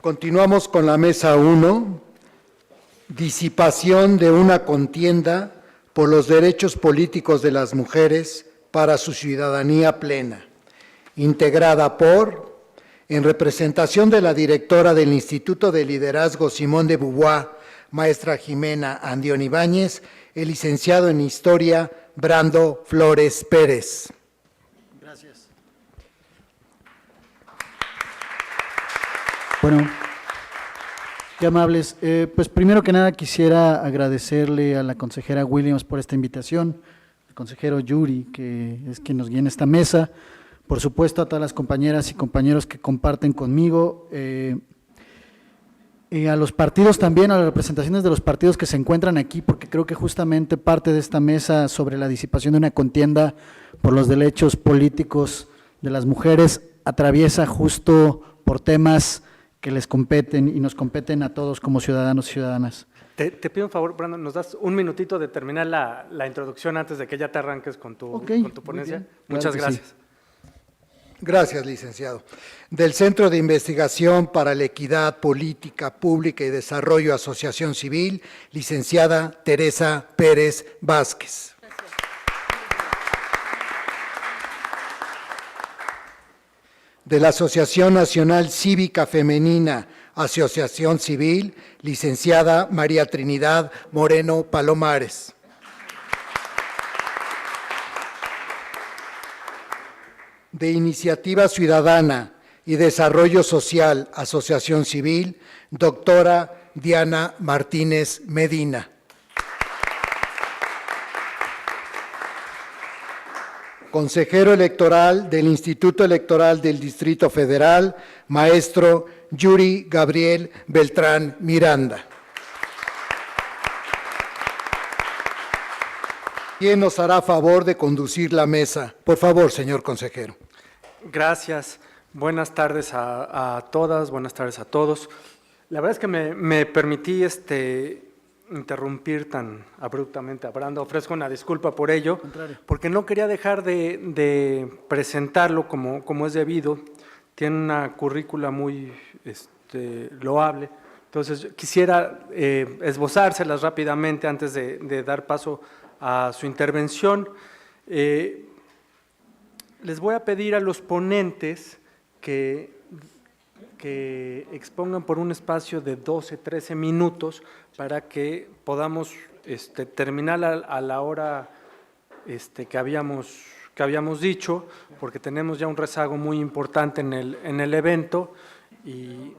Continuamos con la mesa 1, disipación de una contienda por los derechos políticos de las mujeres para su ciudadanía plena, integrada por, en representación de la directora del Instituto de Liderazgo Simone de Beauvoir, maestra Jimena Andión Ibáñez, el licenciado en Historia Brando Flores Pérez. Gracias. Bueno, qué amables. Pues primero que nada quisiera agradecerle a la consejera Williams por esta invitación, al consejero Yuri, que es quien nos guía en esta mesa, por supuesto a todas las compañeras y compañeros que comparten conmigo, y a los partidos también, a las representaciones de los partidos que se encuentran aquí, porque creo que justamente parte de esta mesa sobre la disipación de una contienda por los derechos políticos de las mujeres atraviesa justo por temas que les competen y nos competen a todos como ciudadanos y ciudadanas. Te pido un favor, Brandon, ¿nos das un minutito de terminar la introducción antes de que ya te arranques con tu ponencia? Muchas gracias. Sí. Gracias, licenciado. Del Centro de Investigación para la Equidad Política Pública y Desarrollo Asociación Civil, licenciada Teresa Pérez Vázquez. Gracias. De la Asociación Nacional Cívica Femenina, Asociación Civil, licenciada María Trinidad Moreno Palomares. De Iniciativa Ciudadana y Desarrollo Social, Asociación Civil, doctora Diana Martínez Medina. Consejero electoral del Instituto Electoral del Distrito Federal, maestro Yuri Gabriel Beltrán Miranda. ¿Quién nos hará favor de conducir la mesa? Por favor, señor consejero. Gracias. Buenas tardes a todas, buenas tardes a todos. La verdad es que me permití interrumpir tan abruptamente a Brando. Ofrezco una disculpa por ello, porque no quería dejar de presentarlo como es debido. Tiene una currícula muy loable. Entonces, quisiera esbozárselas rápidamente antes de dar paso a su intervención. Les voy a pedir a los ponentes que expongan por un espacio de 12, 13 minutos para que podamos terminar a la hora que habíamos dicho, porque tenemos ya un rezago muy importante en el evento y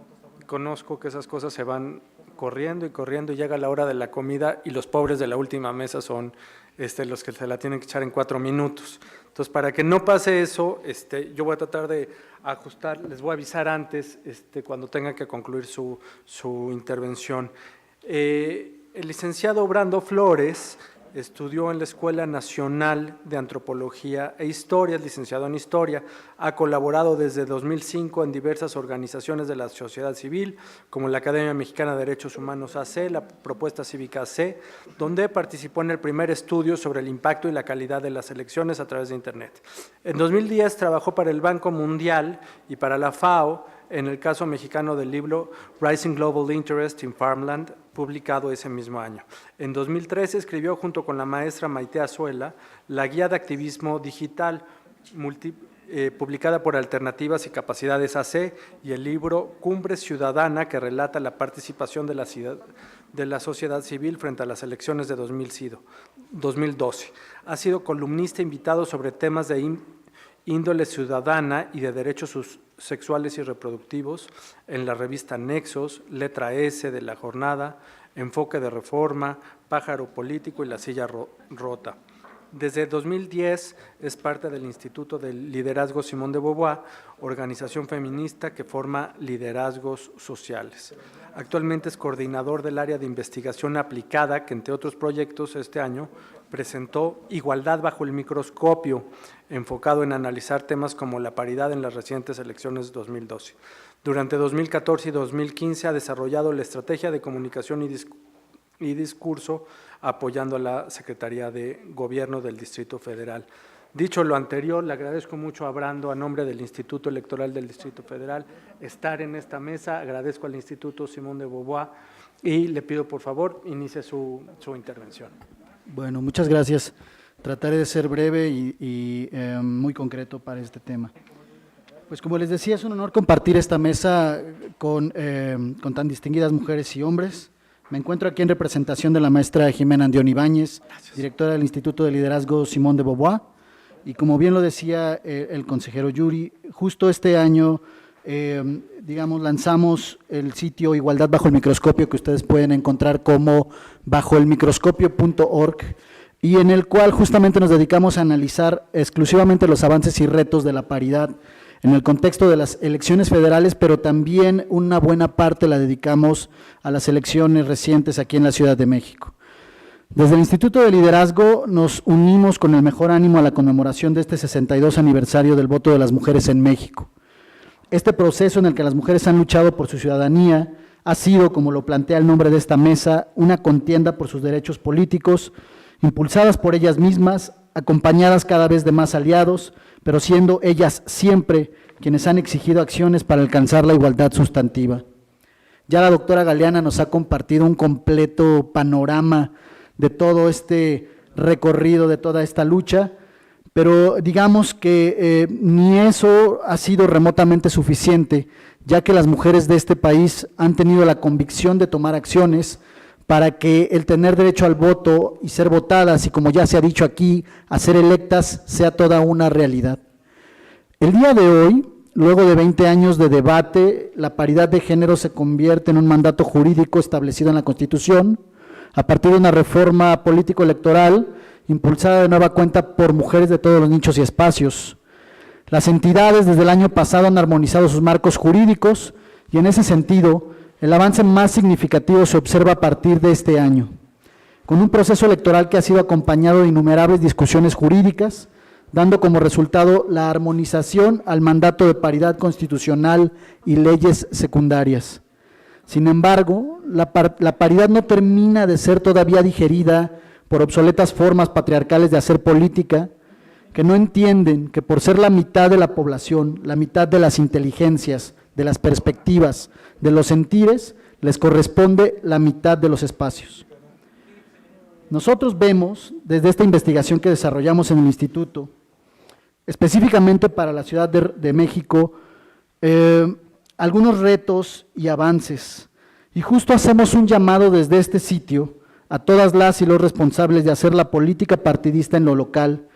conozco que esas cosas se van corriendo y llega la hora de la comida y los pobres de la última mesa son los que se la tienen que echar en 4 minutos. Entonces, para que no pase eso, yo voy a tratar de ajustar, les voy a avisar antes cuando tenga que concluir su intervención. El licenciado Brando Flores estudió en la Escuela Nacional de Antropología e Historia, es licenciado en Historia, ha colaborado desde 2005 en diversas organizaciones de la sociedad civil, como la Academia Mexicana de Derechos Humanos AC, la Propuesta Cívica AC, donde participó en el primer estudio sobre el impacto y la calidad de las elecciones a través de Internet. En 2010 trabajó para el Banco Mundial y para la FAO, en el caso mexicano del libro Rising Global Interest in Farmland, publicado ese mismo año. En 2013 escribió junto con la maestra Maite Azuela la Guía de Activismo Digital, publicada por Alternativas y Capacidades AC, y el libro Cumbre Ciudadana, que relata la participación de la sociedad civil frente a las elecciones de 2012. Ha sido columnista invitado sobre temas de índole ciudadana y de derechos sexuales y reproductivos en la revista Nexos, Letra S de La Jornada, Enfoque de Reforma, Pájaro Político y La Silla Rota. Desde 2010 es parte del Instituto de Liderazgo Simone de Beauvoir, organización feminista que forma liderazgos sociales. Actualmente es coordinador del área de investigación aplicada, que entre otros proyectos este año presentó Igualdad bajo el microscopio, enfocado en analizar temas como la paridad en las recientes elecciones de 2012. Durante 2014 y 2015 ha desarrollado la estrategia de comunicación y discurso apoyando a la Secretaría de Gobierno del Distrito Federal. Dicho lo anterior, le agradezco mucho a Brando, a nombre del Instituto Electoral del Distrito Federal, estar en esta mesa. Agradezco al Instituto Simón de Beauvoir y le pido, por favor, inicie su intervención. Bueno, muchas gracias. Trataré de ser breve y muy concreto para este tema. Pues como les decía, es un honor compartir esta mesa con tan distinguidas mujeres y hombres. Me encuentro aquí en representación de la maestra Jimena Andión Ibáñez, directora del Instituto de Liderazgo Simón de Beauvoir. Y como bien lo decía el consejero Yuri, justo este año, lanzamos el sitio Igualdad bajo el microscopio, que ustedes pueden encontrar como bajoelmicroscopio.org, y en el cual justamente nos dedicamos a analizar exclusivamente los avances y retos de la paridad en el contexto de las elecciones federales, pero también una buena parte la dedicamos a las elecciones recientes aquí en la Ciudad de México. Desde el Instituto de Liderazgo nos unimos con el mejor ánimo a la conmemoración de este 62 aniversario del voto de las mujeres en México. Este proceso en el que las mujeres han luchado por su ciudadanía ha sido, como lo plantea el nombre de esta mesa, una contienda por sus derechos políticos, impulsadas por ellas mismas, acompañadas cada vez de más aliados, pero siendo ellas siempre quienes han exigido acciones para alcanzar la igualdad sustantiva. Ya la doctora Galeana nos ha compartido un completo panorama de todo este recorrido, de toda esta lucha, pero digamos que ni eso ha sido remotamente suficiente, ya que las mujeres de este país han tenido la convicción de tomar acciones para que el tener derecho al voto y ser votadas, y como ya se ha dicho aquí, a ser electas, sea toda una realidad. El día de hoy, luego de 20 años de debate, la paridad de género se convierte en un mandato jurídico establecido en la Constitución, a partir de una reforma político-electoral impulsada de nueva cuenta por mujeres de todos los nichos y espacios. Las entidades desde el año pasado han armonizado sus marcos jurídicos y en ese sentido el avance más significativo se observa a partir de este año, con un proceso electoral que ha sido acompañado de innumerables discusiones jurídicas, dando como resultado la armonización al mandato de paridad constitucional y leyes secundarias. Sin embargo, la paridad no termina de ser todavía digerida por obsoletas formas patriarcales de hacer política, que no entienden que por ser la mitad de la población, la mitad de las inteligencias, de las perspectivas, de los sentires, les corresponde la mitad de los espacios. Nosotros vemos, desde esta investigación que desarrollamos en el Instituto, específicamente para la Ciudad de México, algunos retos y avances, y justo hacemos un llamado desde este sitio a todas las y los responsables de hacer la política partidista en lo local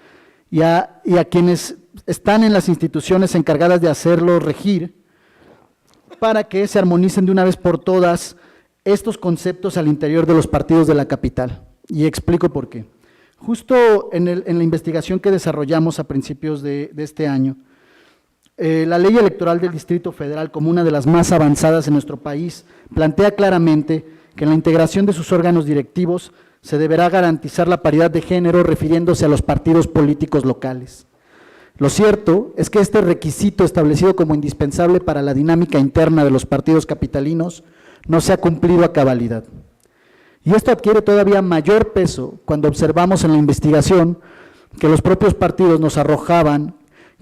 y a quienes están en las instituciones encargadas de hacerlo regir, para que se armonicen de una vez por todas estos conceptos al interior de los partidos de la capital. Y explico por qué. Justo en la investigación que desarrollamos a principios de este año, la ley electoral del Distrito Federal, como una de las más avanzadas en nuestro país, plantea claramente que en la integración de sus órganos directivos se deberá garantizar la paridad de género refiriéndose a los partidos políticos locales. Lo cierto es que este requisito establecido como indispensable para la dinámica interna de los partidos capitalinos no se ha cumplido a cabalidad. Y esto adquiere todavía mayor peso cuando observamos en la investigación que los propios partidos nos arrojaban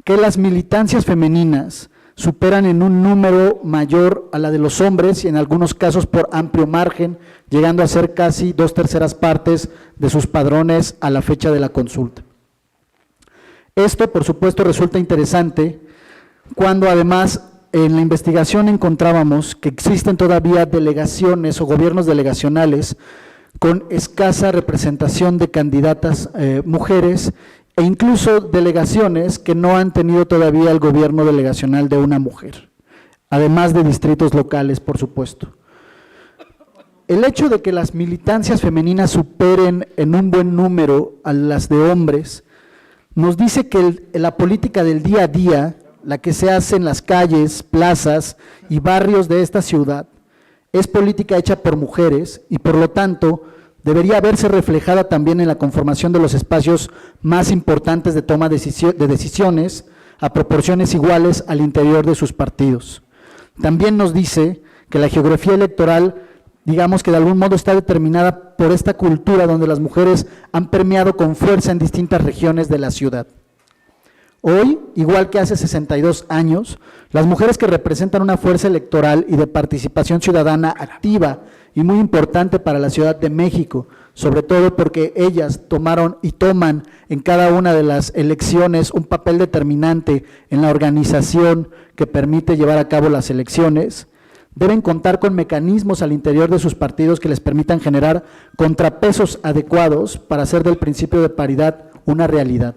que las militancias femeninas superan en un número mayor a la de los hombres y en algunos casos por amplio margen, llegando a ser casi 2/3 partes de sus padrones a la fecha de la consulta. Esto, por supuesto, resulta interesante cuando además en la investigación encontrábamos que existen todavía delegaciones o gobiernos delegacionales con escasa representación de candidatas mujeres e incluso delegaciones que no han tenido todavía el gobierno delegacional de una mujer, además de distritos locales, por supuesto. El hecho de que las militancias femeninas superen en un buen número a las de hombres nos dice que la política del día a día, la que se hace en las calles, plazas y barrios de esta ciudad, es política hecha por mujeres y por lo tanto debería verse reflejada también en la conformación de los espacios más importantes de toma de decisiones a proporciones iguales al interior de sus partidos. También nos dice que la geografía electoral, digamos que de algún modo está determinada por esta cultura donde las mujeres han permeado con fuerza en distintas regiones de la ciudad. Hoy, igual que hace 62 años, las mujeres que representan una fuerza electoral y de participación ciudadana activa y muy importante para la Ciudad de México, sobre todo porque ellas tomaron y toman en cada una de las elecciones un papel determinante en la organización que permite llevar a cabo las elecciones, deben contar con mecanismos al interior de sus partidos que les permitan generar contrapesos adecuados para hacer del principio de paridad una realidad.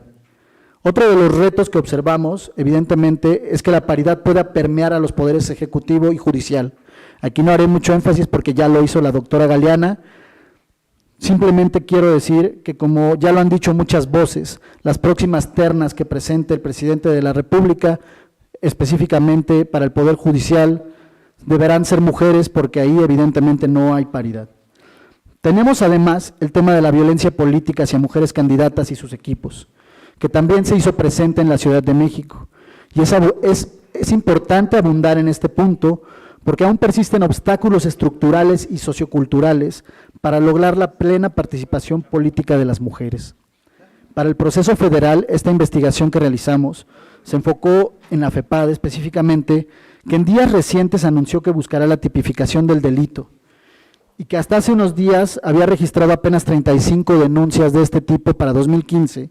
Otro de los retos que observamos, evidentemente, es que la paridad pueda permear a los poderes ejecutivo y judicial. Aquí no haré mucho énfasis porque ya lo hizo la doctora Galeana. Simplemente quiero decir que, como ya lo han dicho muchas voces, las próximas ternas que presente el presidente de la República, específicamente para el Poder Judicial, deberán ser mujeres porque ahí evidentemente no hay paridad. Tenemos además el tema de la violencia política hacia mujeres candidatas y sus equipos, que también se hizo presente en la Ciudad de México. Y es importante abundar en este punto porque aún persisten obstáculos estructurales y socioculturales para lograr la plena participación política de las mujeres. Para el proceso federal, esta investigación que realizamos se enfocó en la FEPADE específicamente, que en días recientes anunció que buscará la tipificación del delito y que hasta hace unos días había registrado apenas 35 denuncias de este tipo para 2015,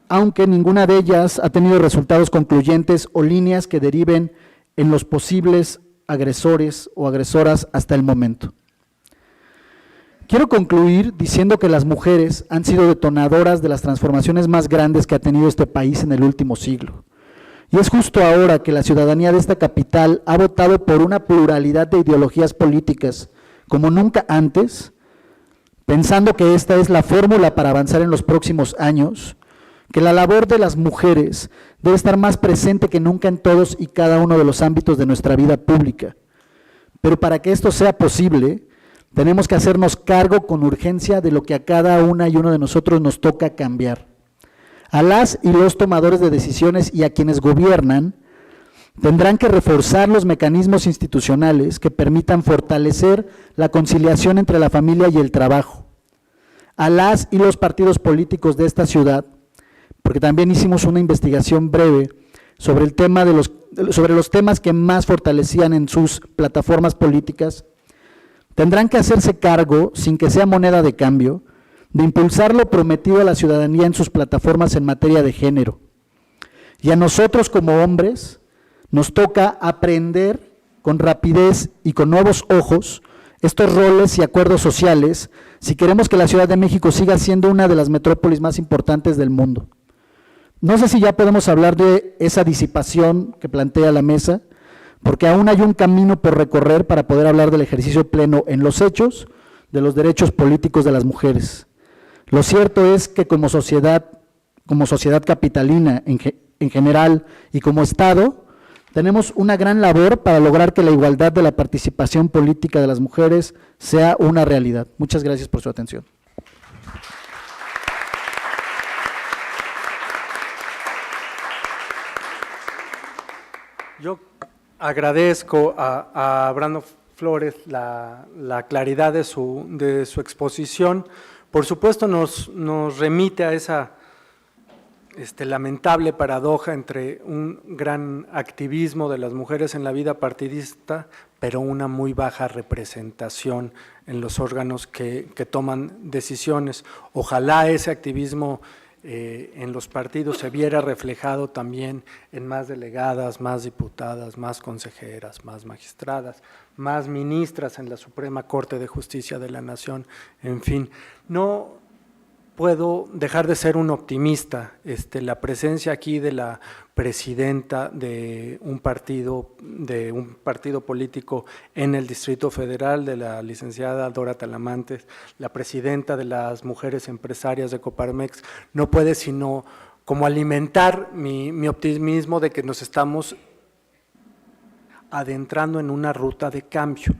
aunque ninguna de ellas ha tenido resultados concluyentes o líneas que deriven en los posibles agresores o agresoras hasta el momento. Quiero concluir diciendo que las mujeres han sido detonadoras de las transformaciones más grandes que ha tenido este país en el último siglo. Y es justo ahora que la ciudadanía de esta capital ha votado por una pluralidad de ideologías políticas como nunca antes, pensando que esta es la fórmula para avanzar en los próximos años, que la labor de las mujeres debe estar más presente que nunca en todos y cada uno de los ámbitos de nuestra vida pública. Pero para que esto sea posible, tenemos que hacernos cargo con urgencia de lo que a cada una y uno de nosotros nos toca cambiar. A las y los tomadores de decisiones y a quienes gobiernan, tendrán que reforzar los mecanismos institucionales que permitan fortalecer la conciliación entre la familia y el trabajo. A las y los partidos políticos de esta ciudad, porque también hicimos una investigación breve sobre el tema sobre los temas que más fortalecían en sus plataformas políticas, tendrán que hacerse cargo, sin que sea moneda de cambio, de impulsar lo prometido a la ciudadanía en sus plataformas en materia de género. Y a nosotros como hombres nos toca aprender con rapidez y con nuevos ojos estos roles y acuerdos sociales si queremos que la Ciudad de México siga siendo una de las metrópolis más importantes del mundo. No sé si ya podemos hablar de esa disipación que plantea la mesa, porque aún hay un camino por recorrer para poder hablar del ejercicio pleno en los hechos de los derechos políticos de las mujeres. Lo cierto es que como sociedad capitalina en general y como Estado, tenemos una gran labor para lograr que la igualdad de la participación política de las mujeres sea una realidad. Muchas gracias por su atención. Yo agradezco a Brando Flores la claridad de su exposición. Por supuesto nos remite a esa lamentable paradoja entre un gran activismo de las mujeres en la vida partidista, pero una muy baja representación en los órganos que toman decisiones. Ojalá ese activismo en los partidos se viera reflejado también en más delegadas, más diputadas, más consejeras, más magistradas, más ministras en la Suprema Corte de Justicia de la Nación, en fin. No puedo dejar de ser un optimista. La presencia aquí de la presidenta de un partido político en el Distrito Federal, de la licenciada Dora Talamantes, la presidenta de las mujeres empresarias de Coparmex, no puede sino como alimentar mi optimismo de que nos estamos adentrando en una ruta de cambio,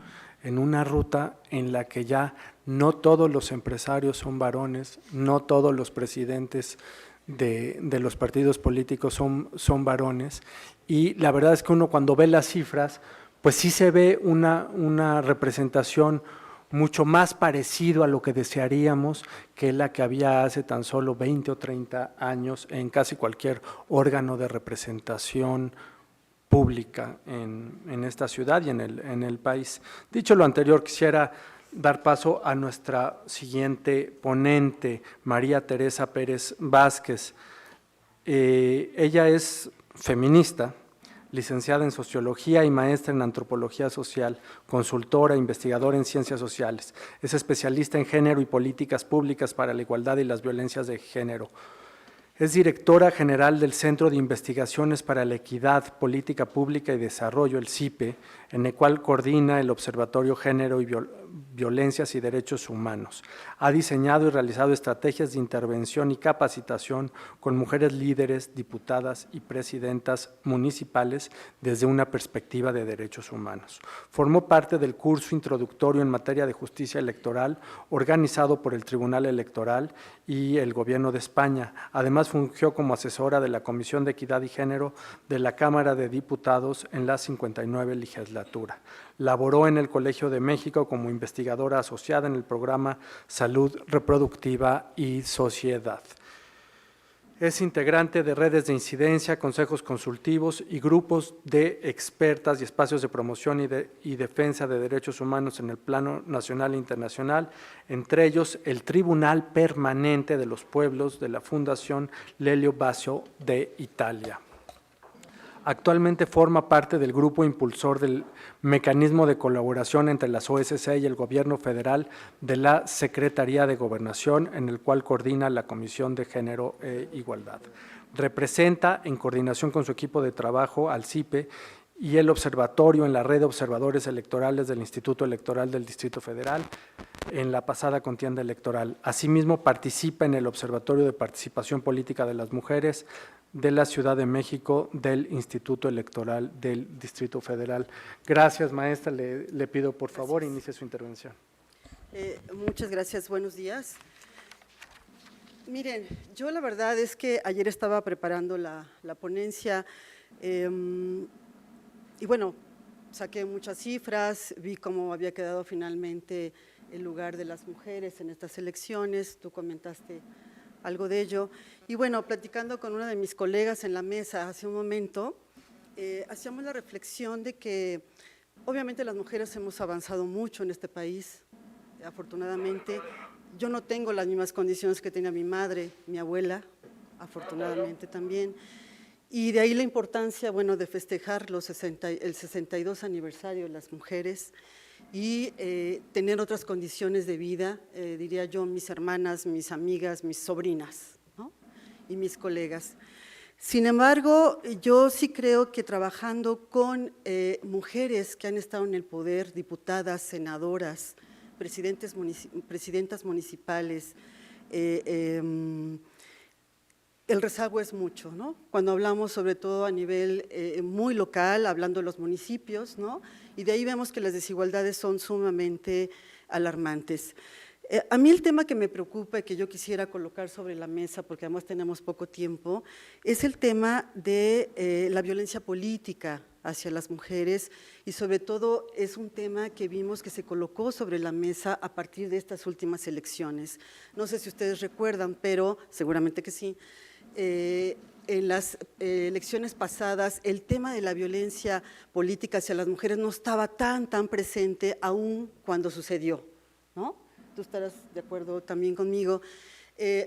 en una ruta en la que ya no todos los empresarios son varones, no todos los presidentes de los partidos políticos son varones, y la verdad es que uno cuando ve las cifras, pues sí se ve una representación mucho más parecido a lo que desearíamos que la que había hace tan solo 20 o 30 años en casi cualquier órgano de representación pública en esta ciudad y en el país. Dicho lo anterior, quisiera dar paso a nuestra siguiente ponente, María Teresa Pérez Vázquez. Ella es feminista, licenciada en Sociología y maestra en Antropología Social, consultora e investigadora en Ciencias Sociales. Es especialista en Género y Políticas Públicas para la Igualdad y las Violencias de Género. Es directora general del Centro de Investigaciones para la Equidad, Política Pública y Desarrollo, el CIPE, en el cual coordina el Observatorio Género y Violencias y Derechos Humanos. Ha diseñado y realizado estrategias de intervención y capacitación con mujeres líderes, diputadas y presidentas municipales desde una perspectiva de derechos humanos. Formó parte del curso introductorio en materia de justicia electoral organizado por el Tribunal Electoral y el Gobierno de España. Además, fungió como asesora de la Comisión de Equidad y Género de la Cámara de Diputados en la 59 legislatura. Laboró en el Colegio de México como investigadora asociada en el programa Salud Reproductiva y Sociedad. Es integrante de redes de incidencia, consejos consultivos y grupos de expertas y espacios de promoción y defensa de derechos humanos en el plano nacional e internacional, entre ellos el Tribunal Permanente de los Pueblos de la Fundación Lelio Basio de Italia. Actualmente forma parte del grupo impulsor del mecanismo de colaboración entre las OSC y el Gobierno Federal de la Secretaría de Gobernación, en el cual coordina la Comisión de Género e Igualdad. Representa, en coordinación con su equipo de trabajo, al CIPE y el Observatorio en la Red de Observadores Electorales del Instituto Electoral del Distrito Federal en la pasada contienda electoral. Asimismo, participa en el Observatorio de Participación Política de las Mujeres de la Ciudad de México del Instituto Electoral del Distrito Federal. Gracias, maestra. Le pido, por favor, inicie su intervención. Muchas gracias. Buenos días. Miren, yo la verdad es que ayer estaba preparando la ponencia y bueno, saqué muchas cifras, vi cómo había quedado finalmente el lugar de las mujeres en estas elecciones, tú comentaste algo de ello. Y bueno, platicando con una de mis colegas en la mesa hace un momento, hacíamos la reflexión de que obviamente las mujeres hemos avanzado mucho en este país, afortunadamente. Yo no tengo las mismas condiciones que tenía mi madre, mi abuela, afortunadamente también. Y de ahí la importancia, bueno, de festejar el 62 aniversario de las mujeres y tener otras condiciones de vida, diría yo, mis hermanas, mis amigas, mis sobrinas, ¿no? Y mis colegas. Sin embargo, yo sí creo que trabajando con mujeres que han estado en el poder, diputadas, senadoras, presidentas municipales, el rezago es mucho, ¿no? Cuando hablamos sobre todo a nivel muy local, hablando de los municipios, ¿no? Y de ahí vemos que las desigualdades son sumamente alarmantes. A mí el tema que me preocupa y que yo quisiera colocar sobre la mesa, porque además tenemos poco tiempo, es el tema de la violencia política hacia las mujeres y sobre todo es un tema que vimos que se colocó sobre la mesa a partir de estas últimas elecciones. No sé si ustedes recuerdan, pero seguramente que sí. En las elecciones pasadas el tema de la violencia política hacia las mujeres no estaba tan presente aún cuando sucedió, ¿no? Tú estarás de acuerdo también conmigo.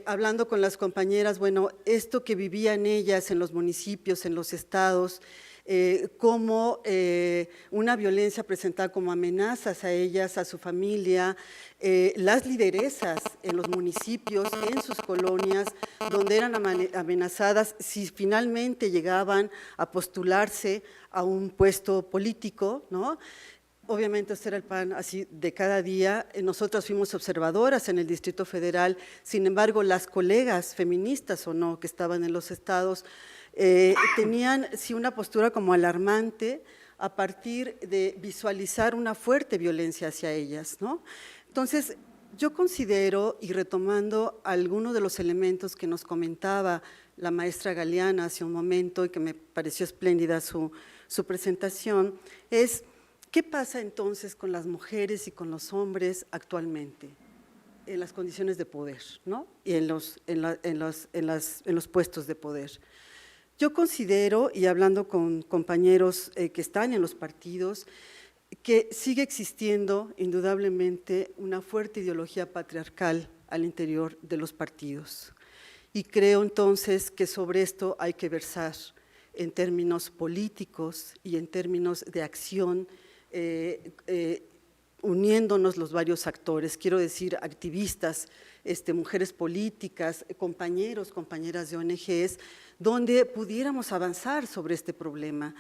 Hablando con las compañeras, bueno, esto que vivían ellas en los municipios, en los estados, como una violencia presentada como amenazas a ellas, a su familia, las lideresas en los municipios, en sus colonias, donde eran amenazadas si finalmente llegaban a postularse a un puesto político, ¿no? Obviamente este era el pan así de cada día. Nosotras fuimos observadoras en el Distrito Federal, sin embargo las colegas feministas o no que estaban en los estados tenían sí una postura como alarmante a partir de visualizar una fuerte violencia hacia ellas, ¿no? Entonces yo considero, y retomando algunos de los elementos que nos comentaba la maestra Galeana hace un momento y que me pareció espléndida su presentación, es ¿Qué pasa entonces con las mujeres y con los hombres actualmente en las condiciones de poder, ¿no? Y en los puestos de poder? Yo considero, y hablando con compañeros que están en los partidos, que sigue existiendo indudablemente una fuerte ideología patriarcal al interior de los partidos. Y creo entonces que sobre esto hay que versar en términos políticos y en términos de acción, uniéndonos los varios actores, quiero decir activistas, mujeres políticas, compañeros, compañeras de ONGs, donde pudiéramos avanzar sobre este problema.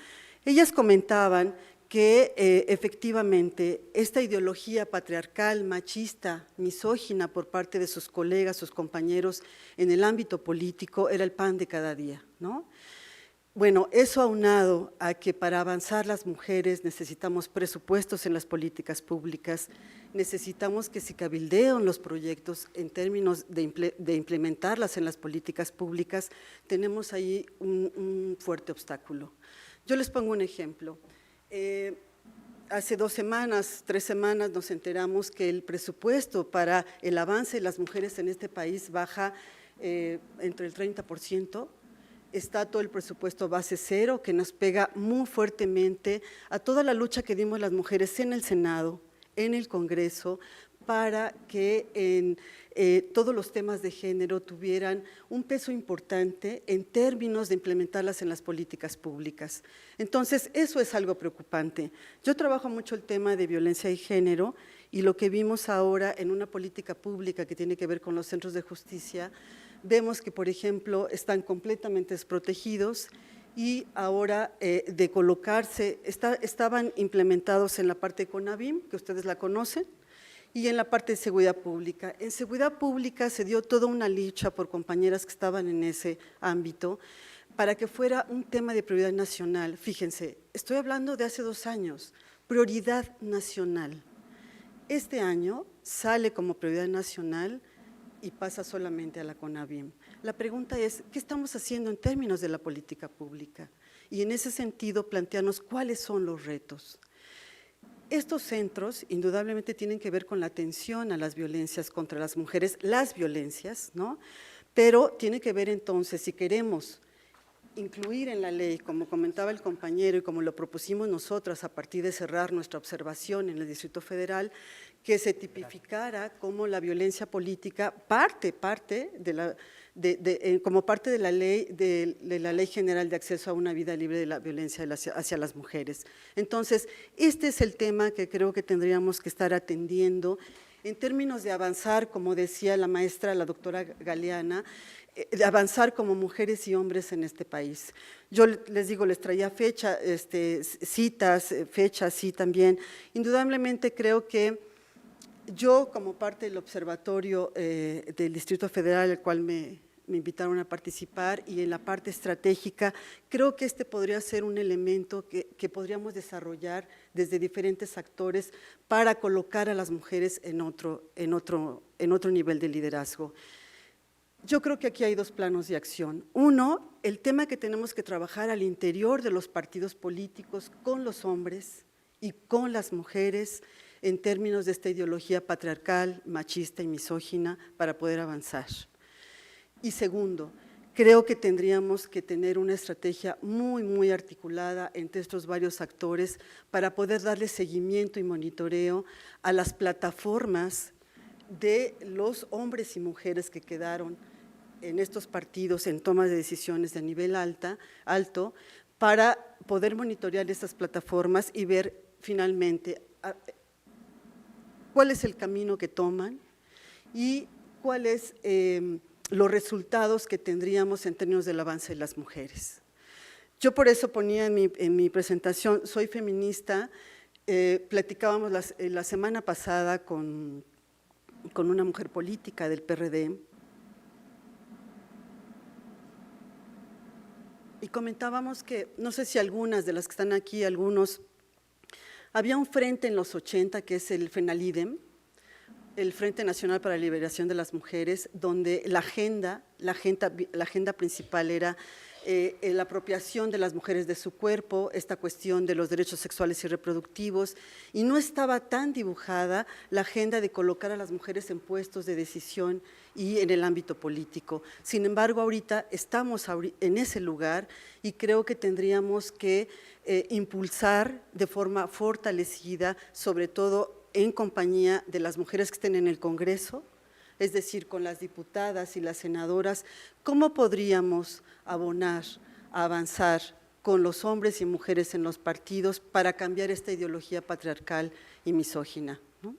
Ellas comentaban que efectivamente esta ideología patriarcal, machista, misógina por parte de sus colegas, sus compañeros en el ámbito político era el pan de cada día, ¿no? Bueno, eso aunado a que para avanzar las mujeres necesitamos presupuestos en las políticas públicas, necesitamos que se cabildeen los proyectos en términos de implementarlas en las políticas públicas, tenemos ahí un fuerte obstáculo. Yo les pongo un ejemplo. Hace 2 semanas, 3 semanas nos enteramos que el presupuesto para el avance de las mujeres en este país baja entre el 30%, está todo el presupuesto base cero que nos pega muy fuertemente a toda la lucha que dimos las mujeres en el Senado, en el Congreso, para que todos los temas de género tuvieran un peso importante en términos de implementarlas en las políticas públicas. Entonces, eso es algo preocupante. Yo trabajo mucho el tema de violencia de género y lo que vimos ahora en una política pública que tiene que ver con los centros de justicia, vemos que, por ejemplo, están completamente desprotegidos y ahora de colocarse, estaban implementados en la parte de CONAVIM, que ustedes la conocen, y en la parte de seguridad pública. En seguridad pública se dio toda una lucha por compañeras que estaban en ese ámbito para que fuera un tema de prioridad nacional. Fíjense, estoy hablando de hace 2 años, prioridad nacional. Este año sale como prioridad nacional y pasa solamente a la CONAVIM. La pregunta es, ¿qué estamos haciendo en términos de la política pública? Y en ese sentido, plantearnos cuáles son los retos. Estos centros indudablemente tienen que ver con la atención a las violencias contra las mujeres, las violencias, ¿no? Pero tiene que ver entonces, si queremos incluir en la ley, como comentaba el compañero y como lo propusimos nosotras a partir de cerrar nuestra observación en el Distrito Federal, que se tipificara como la violencia política como parte de la ley general de acceso a una vida libre de la violencia hacia las mujeres. Entonces, este es el tema que creo que tendríamos que estar atendiendo en términos de avanzar, como decía la maestra, la doctora Galeana, de avanzar como mujeres y hombres en este país. Yo les digo, les traía citas, fechas, sí también. Indudablemente creo que yo, como parte del observatorio del Distrito Federal, al cual me invitaron a participar, y en la parte estratégica, creo que podría ser un elemento que podríamos desarrollar desde diferentes actores para colocar a las mujeres en otro nivel de liderazgo. Yo creo que aquí hay 2 planos de acción. Uno, el tema que tenemos que trabajar al interior de los partidos políticos con los hombres y con las mujeres en términos de esta ideología patriarcal, machista y misógina para poder avanzar. Y segundo, creo que tendríamos que tener una estrategia muy, muy articulada entre estos varios actores para poder darle seguimiento y monitoreo a las plataformas de los hombres y mujeres que quedaron en estos partidos en tomas de decisiones de nivel alto, para poder monitorear estas plataformas y ver finalmente cuál es el camino que toman y cuáles los resultados que tendríamos en términos del avance de las mujeres. Yo por eso ponía en mi presentación, soy feminista, platicábamos la semana pasada con una mujer política del PRD y comentábamos que, no sé si algunas de las que están aquí, algunos, había un frente en los 80 que es el FENALIDEM, el Frente Nacional para la Liberación de las Mujeres, donde la agenda principal era la apropiación de las mujeres de su cuerpo, esta cuestión de los derechos sexuales y reproductivos, y no estaba tan dibujada la agenda de colocar a las mujeres en puestos de decisión y en el ámbito político. Sin embargo, ahorita estamos en ese lugar y creo que tendríamos que impulsar de forma fortalecida, sobre todo en compañía de las mujeres que estén en el Congreso, es decir, con las diputadas y las senadoras, ¿cómo podríamos abonar, avanzar con los hombres y mujeres en los partidos para cambiar esta ideología patriarcal y misógina, ¿no?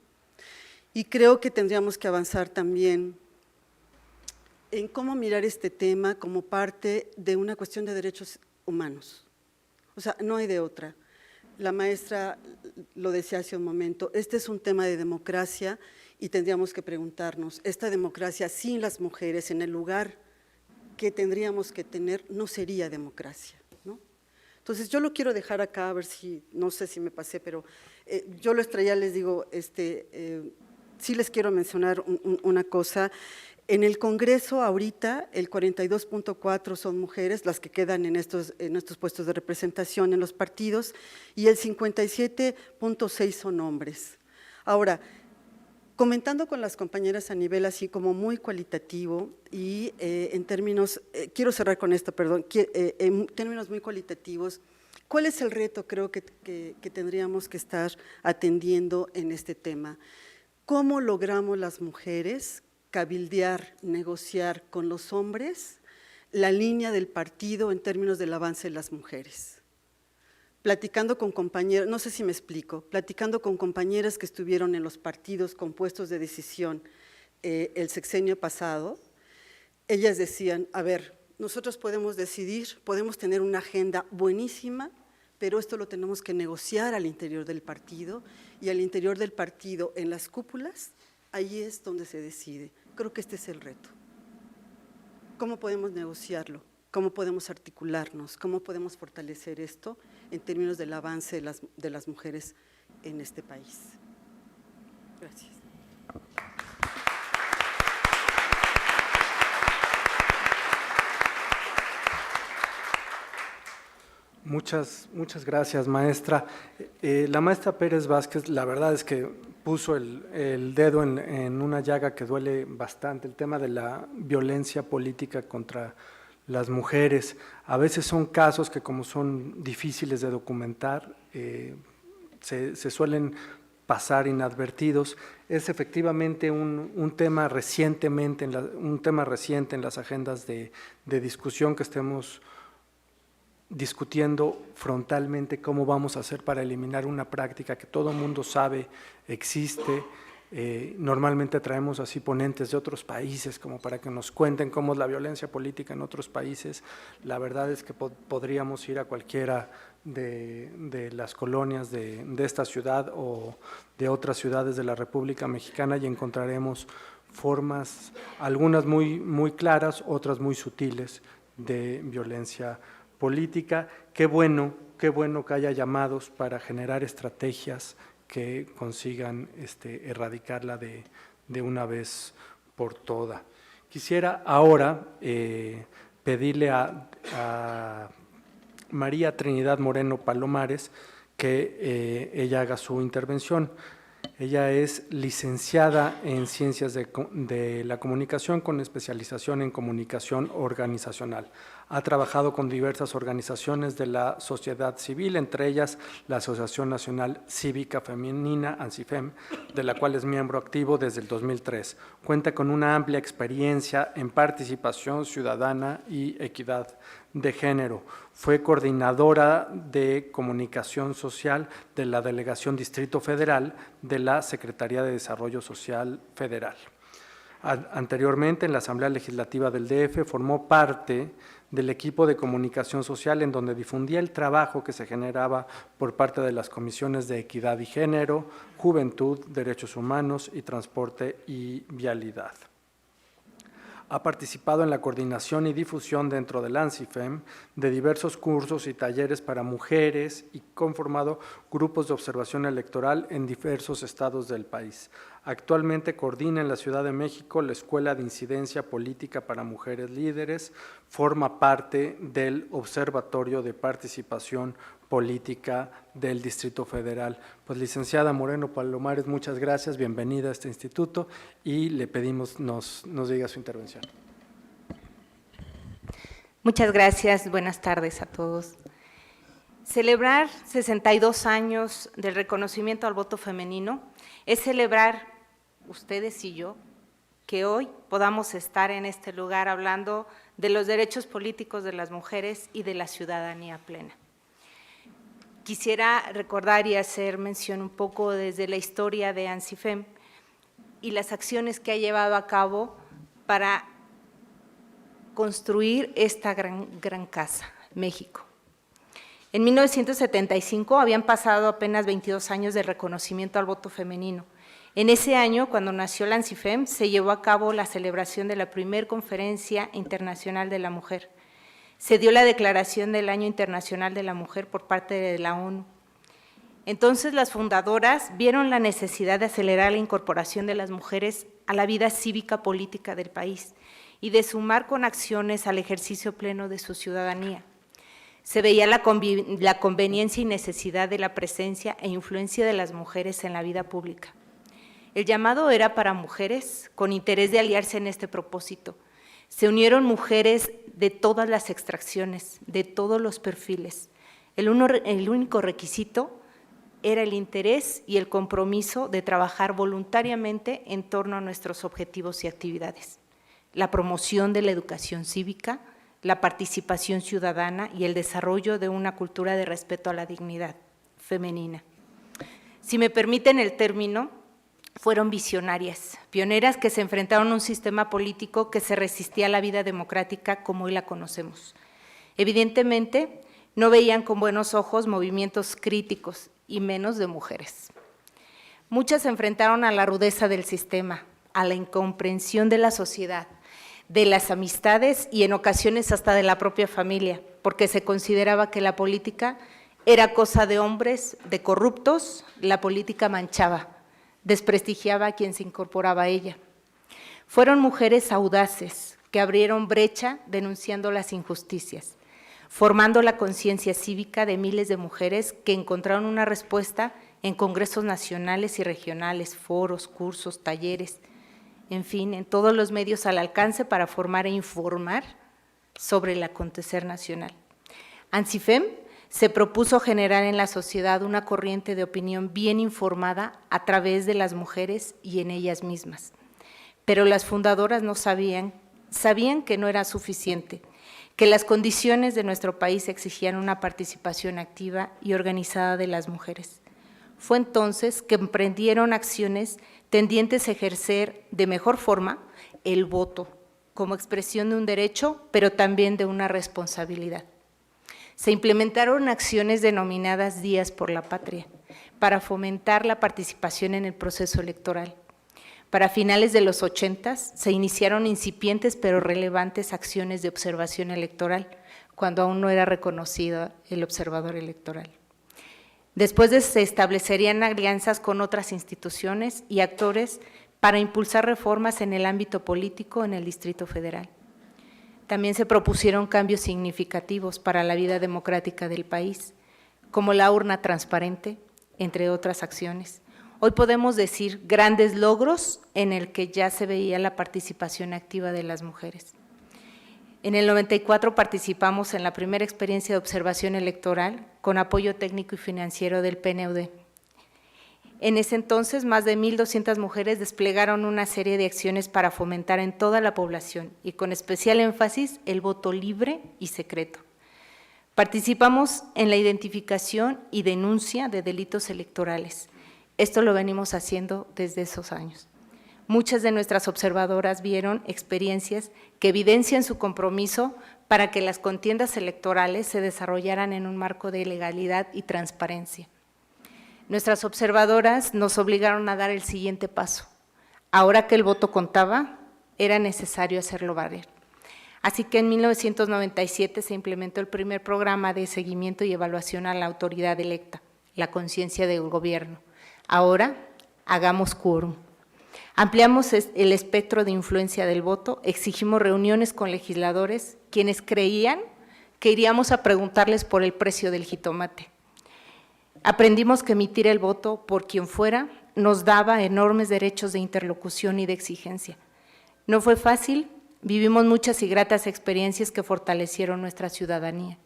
Y creo que tendríamos que avanzar también en cómo mirar este tema como parte de una cuestión de derechos humanos. O sea, no hay de otra. La maestra lo decía hace un momento, este es un tema de democracia y tendríamos que preguntarnos, esta democracia sin las mujeres en el lugar que tendríamos que tener no sería democracia, ¿no? Entonces yo lo quiero dejar acá, a ver si, no sé si me pasé, pero yo lo traía, les digo, sí les quiero mencionar una cosa. En el Congreso ahorita el 42.4 son mujeres, las que quedan en estos puestos de representación en los partidos, y el 57.6 son hombres. Ahora, comentando con las compañeras a nivel así como muy cualitativo y en términos, quiero cerrar con esto, perdón, en términos muy cualitativos, ¿cuál es el reto creo que tendríamos que estar atendiendo en este tema? ¿Cómo logramos las mujeres cabildear, negociar con los hombres la línea del partido en términos del avance de las mujeres? Platicando con compañeras, no sé si me explico, platicando con compañeras que estuvieron en los partidos con puestos de decisión el sexenio pasado, ellas decían, a ver, nosotros podemos decidir, podemos tener una agenda buenísima, pero esto lo tenemos que negociar al interior del partido, y al interior del partido, en las cúpulas, ahí es donde se decide. Creo que este es el reto. ¿Cómo podemos negociarlo? ¿Cómo podemos articularnos? ¿Cómo podemos fortalecer esto en términos del avance de las mujeres en este país? Gracias. Muchas gracias, maestra. La maestra Pérez Vázquez, la verdad es que puso el dedo en una llaga que duele bastante, el tema de la violencia política contra las mujeres. A veces son casos que, como son difíciles de documentar, se suelen pasar inadvertidos. Es efectivamente un tema reciente en las agendas de discusión que estemos discutiendo frontalmente cómo vamos a hacer para eliminar una práctica que todo el mundo sabe existe. Normalmente traemos así ponentes de otros países como para que nos cuenten cómo es la violencia política en otros países. La verdad es que podríamos ir a cualquiera de las colonias de esta ciudad o de otras ciudades de la República Mexicana y encontraremos formas, algunas muy claras, otras muy sutiles, de violencia política. Qué bueno que haya llamados para generar estrategias que consigan erradicarla de una vez por todas. Quisiera ahora pedirle a María Trinidad Moreno Palomares que ella haga su intervención. Ella es licenciada en Ciencias de la Comunicación con especialización en Comunicación Organizacional. Ha trabajado con diversas organizaciones de la sociedad civil, entre ellas la Asociación Nacional Cívica Femenina, ANCIFEM, de la cual es miembro activo desde el 2003. Cuenta con una amplia experiencia en participación ciudadana y equidad de género. Fue coordinadora de comunicación social de la Delegación Distrito Federal de la Secretaría de Desarrollo Social Federal. Anteriormente, en la Asamblea Legislativa del DF, formó parte del equipo de comunicación social en donde difundía el trabajo que se generaba por parte de las comisiones de Equidad y Género, Juventud, Derechos Humanos y Transporte y Vialidad. Ha participado en la coordinación y difusión dentro del ANCIFEM de diversos cursos y talleres para mujeres y conformado grupos de observación electoral en diversos estados del país. Actualmente coordina en la Ciudad de México la Escuela de Incidencia Política para Mujeres Líderes, forma parte del Observatorio de Participación Política del Distrito Federal. Pues licenciada Moreno Palomares, muchas gracias, bienvenida a este instituto y le pedimos nos diga su intervención. Muchas gracias, buenas tardes a todos. Celebrar 62 años del reconocimiento al voto femenino es celebrar, ustedes y yo, que hoy podamos estar en este lugar hablando de los derechos políticos de las mujeres y de la ciudadanía plena. Quisiera recordar y hacer mención un poco desde la historia de ANSIFEM y las acciones que ha llevado a cabo para construir esta gran casa, México. En 1975 habían pasado apenas 22 años del reconocimiento al voto femenino. En ese año, cuando nació la ANSIFEM, se llevó a cabo la celebración de la primera Conferencia Internacional de la Mujer. Se dio la declaración del Año Internacional de la Mujer por parte de la ONU. Entonces, las fundadoras vieron la necesidad de acelerar la incorporación de las mujeres a la vida cívica política del país y de sumar con acciones al ejercicio pleno de su ciudadanía. Se veía la conveniencia y necesidad de la presencia e influencia de las mujeres en la vida pública. El llamado era para mujeres con interés de aliarse en este propósito. Se unieron mujeres de todas las extracciones, de todos los perfiles. El único requisito era el interés y el compromiso de trabajar voluntariamente en torno a nuestros objetivos y actividades. La promoción de la educación cívica, la participación ciudadana y el desarrollo de una cultura de respeto a la dignidad femenina. Si me permiten el término, fueron visionarias, pioneras que se enfrentaron a un sistema político que se resistía a la vida democrática como hoy la conocemos. Evidentemente, no veían con buenos ojos movimientos críticos y menos de mujeres. Muchas se enfrentaron a la rudeza del sistema, a la incomprensión de la sociedad, de las amistades y en ocasiones hasta de la propia familia, porque se consideraba que la política era cosa de hombres, de corruptos, la política manchaba, desprestigiaba a quien se incorporaba a ella. Fueron mujeres audaces que abrieron brecha denunciando las injusticias, formando la conciencia cívica de miles de mujeres que encontraron una respuesta en congresos nacionales y regionales, foros, cursos, talleres, en fin, en todos los medios al alcance para formar e informar sobre el acontecer nacional. ANSIFEM se propuso generar en la sociedad una corriente de opinión bien informada a través de las mujeres y en ellas mismas. Pero las fundadoras no sabían que no era suficiente, que las condiciones de nuestro país exigían una participación activa y organizada de las mujeres. Fue entonces que emprendieron acciones tendientes a ejercer de mejor forma el voto, como expresión de un derecho, pero también de una responsabilidad. Se implementaron acciones denominadas Días por la Patria, para fomentar la participación en el proceso electoral. Para finales de los 80 se iniciaron incipientes pero relevantes acciones de observación electoral, cuando aún no era reconocido el observador electoral. Después se establecerían alianzas con otras instituciones y actores para impulsar reformas en el ámbito político en el Distrito Federal. También se propusieron cambios significativos para la vida democrática del país, como la urna transparente, entre otras acciones. Hoy podemos decir grandes logros en el que ya se veía la participación activa de las mujeres. En el 94 participamos en la primera experiencia de observación electoral con apoyo técnico y financiero del PNUD. En ese entonces, más de 1,200 mujeres desplegaron una serie de acciones para fomentar en toda la población y con especial énfasis el voto libre y secreto. Participamos en la identificación y denuncia de delitos electorales. Esto lo venimos haciendo desde esos años. Muchas de nuestras observadoras vieron experiencias que evidencian su compromiso para que las contiendas electorales se desarrollaran en un marco de legalidad y transparencia. Nuestras observadoras nos obligaron a dar el siguiente paso. Ahora que el voto contaba, era necesario hacerlo valer. Así que en 1997 se implementó el primer programa de seguimiento y evaluación a la autoridad electa, la conciencia del gobierno. Ahora, hagamos quórum. Ampliamos el espectro de influencia del voto, exigimos reuniones con legisladores, quienes creían que iríamos a preguntarles por el precio del jitomate. Aprendimos que emitir el voto por quien fuera nos daba enormes derechos de interlocución y de exigencia. No fue fácil, vivimos muchas y gratas experiencias que fortalecieron nuestra ciudadanía.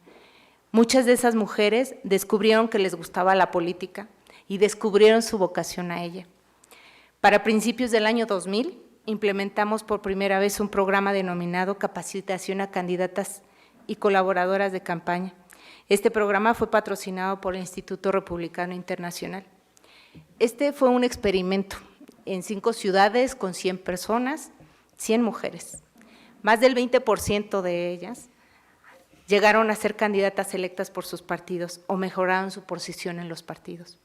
Muchas de esas mujeres descubrieron que les gustaba la política y descubrieron su vocación a ella. Para principios del año 2000, implementamos por primera vez un programa denominado Capacitación a Candidatas y Colaboradoras de Campaña. Este programa fue patrocinado por el Instituto Republicano Internacional. Este fue un experimento en 5 ciudades con 100 personas, 100 mujeres. Más del 20% de ellas llegaron a ser candidatas electas por sus partidos o mejoraron su posición en los partidos.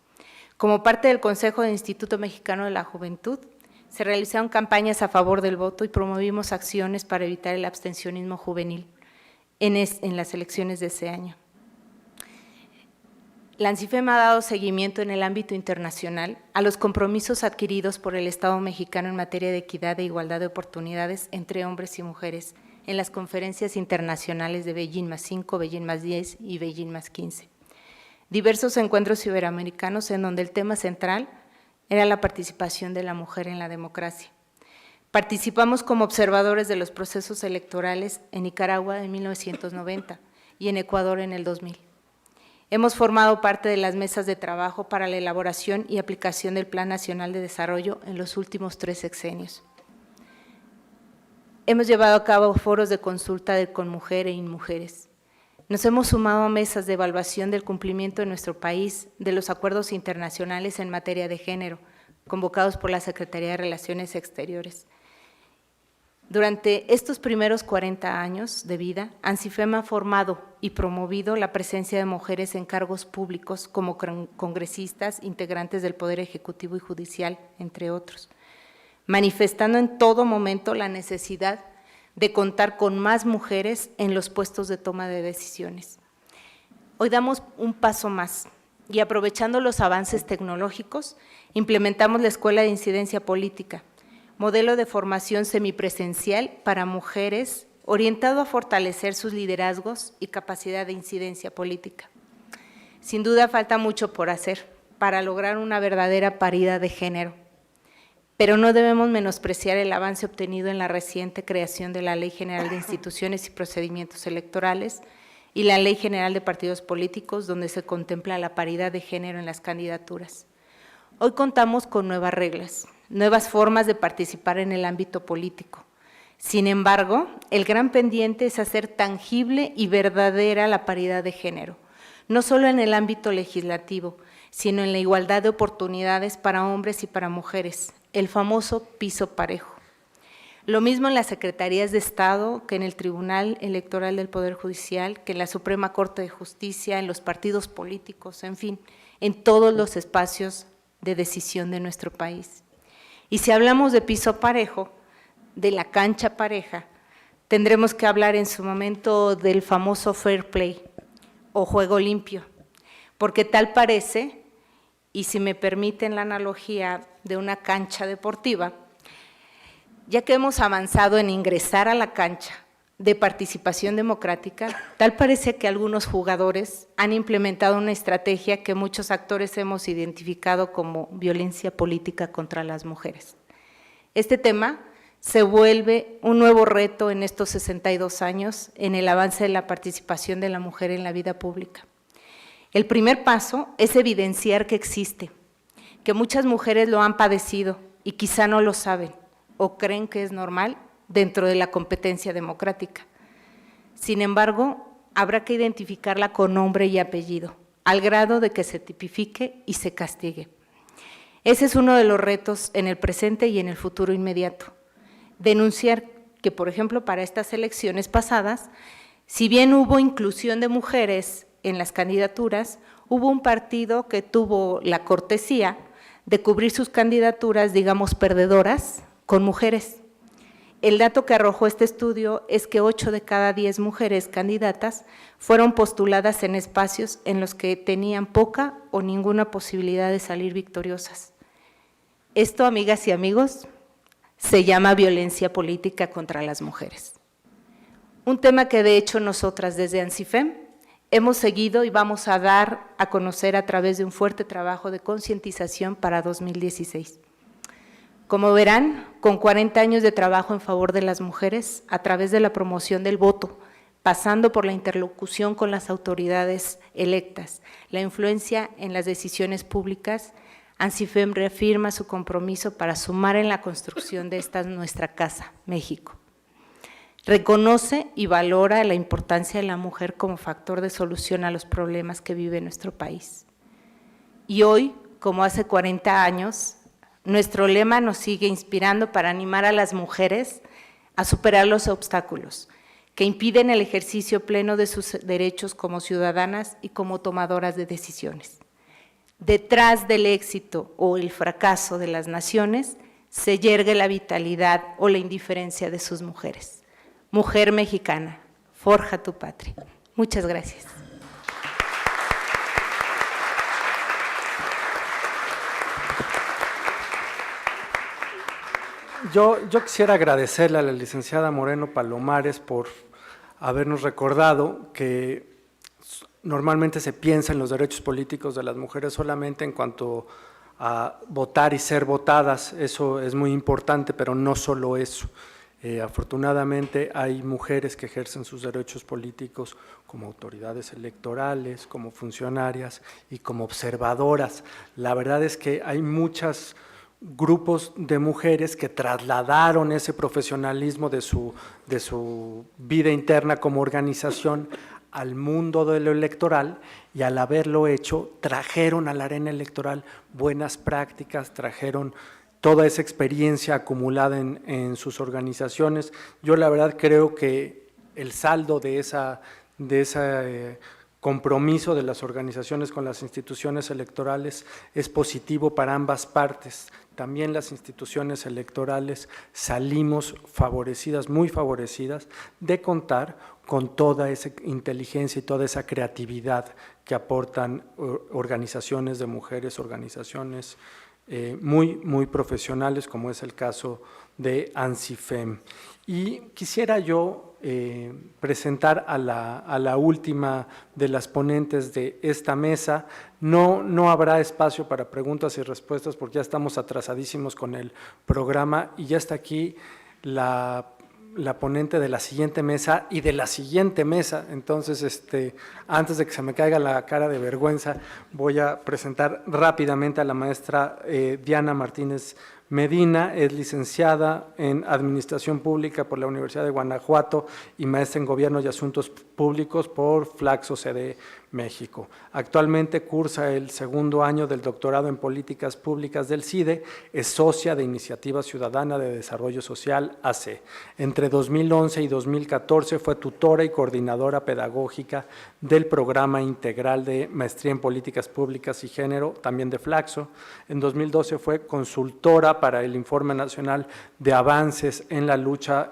Como parte del Consejo del Instituto Mexicano de la Juventud, se realizaron campañas a favor del voto y promovimos acciones para evitar el abstencionismo juvenil en las elecciones de ese año. La ANSIFEM ha dado seguimiento en el ámbito internacional a los compromisos adquiridos por el Estado mexicano en materia de equidad e igualdad de oportunidades entre hombres y mujeres en las conferencias internacionales de Beijing +5, Beijing +10 y Beijing +15. Diversos encuentros iberoamericanos en donde el tema central era la participación de la mujer en la democracia. Participamos como observadores de los procesos electorales en Nicaragua en 1990 y en Ecuador en el 2000. Hemos formado parte de las mesas de trabajo para la elaboración y aplicación del Plan Nacional de Desarrollo en los últimos 3 sexenios. Hemos llevado a cabo foros de consulta con Mujer e Inmujeres. Nos hemos sumado a mesas de evaluación del cumplimiento en nuestro país de los acuerdos internacionales en materia de género, convocados por la Secretaría de Relaciones Exteriores. Durante estos primeros 40 años de vida, ANSIFEM ha formado y promovido la presencia de mujeres en cargos públicos como congresistas, integrantes del Poder Ejecutivo y Judicial, entre otros, manifestando en todo momento la necesidad de contar con más mujeres en los puestos de toma de decisiones. Hoy damos un paso más y aprovechando los avances tecnológicos, implementamos la Escuela de Incidencia Política, modelo de formación semipresencial para mujeres orientado a fortalecer sus liderazgos y capacidad de incidencia política. Sin duda falta mucho por hacer para lograr una verdadera paridad de género, pero no debemos menospreciar el avance obtenido en la reciente creación de la Ley General de Instituciones y Procedimientos Electorales y la Ley General de Partidos Políticos, donde se contempla la paridad de género en las candidaturas. Hoy contamos con nuevas reglas, nuevas formas de participar en el ámbito político. Sin embargo, el gran pendiente es hacer tangible y verdadera la paridad de género, no solo en el ámbito legislativo, sino en la igualdad de oportunidades para hombres y para mujeres, el famoso piso parejo. Lo mismo en las Secretarías de Estado que en el Tribunal Electoral del Poder Judicial, que en la Suprema Corte de Justicia, en los partidos políticos, en fin, en todos los espacios de decisión de nuestro país. Y si hablamos de piso parejo, de la cancha pareja, tendremos que hablar en su momento del famoso fair play o juego limpio, porque tal parece, y si me permiten la analogía de una cancha deportiva, ya que hemos avanzado en ingresar a la cancha de participación democrática, tal parece que algunos jugadores han implementado una estrategia que muchos actores hemos identificado como violencia política contra las mujeres. Este tema se vuelve un nuevo reto en estos 62 años en el avance de la participación de la mujer en la vida pública. El primer paso es evidenciar que existe, que muchas mujeres lo han padecido y quizá no lo saben o creen que es normal dentro de la competencia democrática. Sin embargo, habrá que identificarla con nombre y apellido, al grado de que se tipifique y se castigue. Ese es uno de los retos en el presente y en el futuro inmediato. Denunciar que, por ejemplo, para estas elecciones pasadas, si bien hubo inclusión de mujeres en las candidaturas, hubo un partido que tuvo la cortesía de cubrir sus candidaturas, digamos, perdedoras, con mujeres. El dato que arrojó este estudio es que 8 de cada 10 mujeres candidatas fueron postuladas en espacios en los que tenían poca o ninguna posibilidad de salir victoriosas. Esto, amigas y amigos, se llama violencia política contra las mujeres. Un tema que de hecho nosotras desde ANSIFEM hemos seguido y vamos a dar a conocer a través de un fuerte trabajo de concientización para 2016. Como verán, con 40 años de trabajo en favor de las mujeres, a través de la promoción del voto, pasando por la interlocución con las autoridades electas, la influencia en las decisiones públicas, ANSIFEM reafirma su compromiso para sumar en la construcción de esta nuestra casa, México. Reconoce y valora la importancia de la mujer como factor de solución a los problemas que vive nuestro país. Y hoy, como hace 40 años, nuestro lema nos sigue inspirando para animar a las mujeres a superar los obstáculos que impiden el ejercicio pleno de sus derechos como ciudadanas y como tomadoras de decisiones. Detrás del éxito o el fracaso de las naciones se yergue la vitalidad o la indiferencia de sus mujeres. Mujer mexicana, forja tu patria. Muchas gracias. Yo quisiera agradecerle a la licenciada Moreno Palomares por habernos recordado que normalmente se piensa en los derechos políticos de las mujeres solamente en cuanto a votar y ser votadas. Eso es muy importante, pero no solo eso. Afortunadamente hay mujeres que ejercen sus derechos políticos como autoridades electorales, como funcionarias y como observadoras. La verdad es que hay muchos grupos de mujeres que trasladaron ese profesionalismo de su vida interna como organización al mundo de lo electoral, y al haberlo hecho trajeron a la arena electoral buenas prácticas, trajeron toda esa experiencia acumulada en sus organizaciones. Yo la verdad creo que el saldo de ese compromiso de las organizaciones con las instituciones electorales es positivo para ambas partes. También las instituciones electorales salimos favorecidas, muy favorecidas, de contar con toda esa inteligencia y toda esa creatividad que aportan organizaciones de mujeres, organizaciones muy profesionales, como es el caso de ANSIFEM. Y quisiera yo presentar a la última de las ponentes de esta mesa. No habrá espacio para preguntas y respuestas porque ya estamos atrasadísimos con el programa, y ya está aquí la ponente de la siguiente mesa y de la siguiente mesa. Entonces, antes de que se me caiga la cara de vergüenza, voy a presentar rápidamente a la maestra Diana Martínez Medina. Es licenciada en Administración Pública por la Universidad de Guanajuato y maestra en Gobierno y Asuntos Públicos por Flaxo CD México. Actualmente cursa el segundo año del doctorado en Políticas Públicas del CIDE, es socia de Iniciativa Ciudadana de Desarrollo Social, AC. Entre 2011 y 2014 fue tutora y coordinadora pedagógica del Programa Integral de Maestría en Políticas Públicas y Género, también de Flaxo. En 2012 fue consultora para el Informe Nacional de Avances en la Lucha